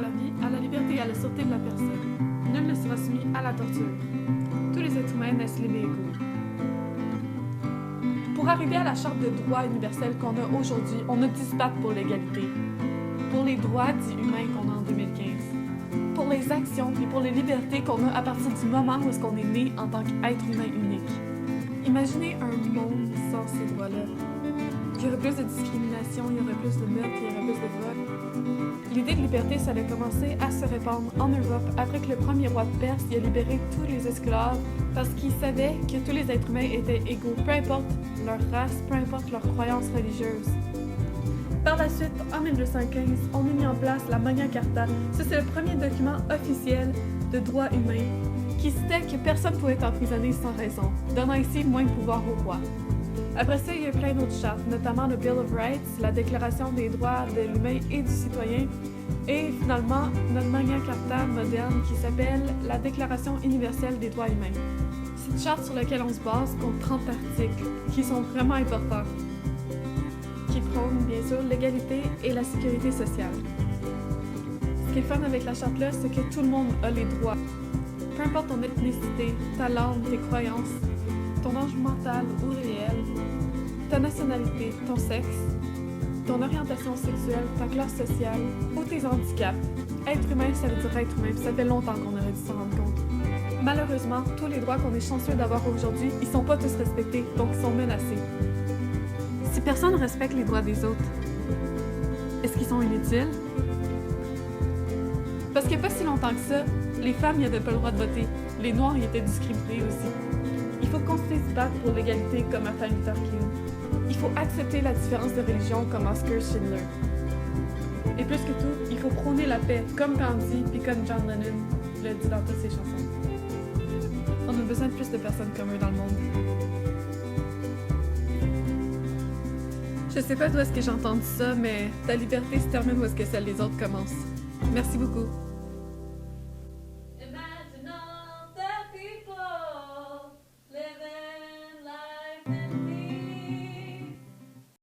la vie, à la liberté et à la sûreté de la personne. Nul ne sera soumis à la torture. Tous les êtres humains naissent libres et égaux. Pour arriver à la charte de droits universels qu'on a aujourd'hui, on a dû se battre pour l'égalité, pour les droits dits humains qu'on a en 2015, pour les actions et pour les libertés qu'on a à partir du moment où est-ce qu'on est né en tant qu'être humain unique. Imaginez un monde sans ces droits-là. Il y aurait plus de discrimination, il y aurait plus de meurtres, il y aurait plus de vols. L'idée de liberté, ça a commencé à se répandre en Europe après que le premier roi de Perse y a libéré tous les esclaves parce qu'il savait que tous les êtres humains étaient égaux, peu importe leur race, peu importe leurs croyances religieuses. Par la suite, en 1215, on a mis en place la Magna Carta. Ça, c'est le premier document officiel de droits humains qui citait que personne ne pouvait être emprisonné sans raison, donnant ainsi moins de pouvoir au roi. Après ça, il y a eu plein d'autres chartes, notamment le Bill of Rights, la Déclaration des droits de l'humain et du citoyen, et finalement notre Magna Carta moderne qui s'appelle la Déclaration universelle des droits humains. C'est une charte sur laquelle on se base compte 30 articles qui sont vraiment importants, qui prônent bien sûr l'égalité et la sécurité sociale. Ce qui est fun avec la charte-là, c'est que tout le monde a les droits. Peu importe ton ethnicité, ta langue, tes croyances, ton âge mental ou réel, ta nationalité, ton sexe, ton orientation sexuelle, ta classe sociale ou tes handicaps. Être humain, ça veut dire être humain, puis ça fait longtemps qu'on aurait dû s'en rendre compte. Malheureusement, tous les droits qu'on est chanceux d'avoir aujourd'hui, ils sont pas tous respectés, donc ils sont menacés. Si personne ne respecte les droits des autres, est-ce qu'ils sont inutiles? Parce qu'il n'y a pas si longtemps que ça, les femmes n'y avaient pas le droit de voter, les Noirs y étaient discriminés aussi. Il faut continuer de se battre pour l'égalité comme Martin Luther King. Il faut accepter la différence de religion comme Oscar Schindler. Et plus que tout, il faut prôner la paix comme Gandhi puis comme John Lennon le dit dans toutes ses chansons. On a besoin de plus de personnes comme eux dans le monde. Je sais pas d'où est-ce que j'ai entendu ça, mais ta liberté se termine où est-ce que celle des autres commence. Merci beaucoup.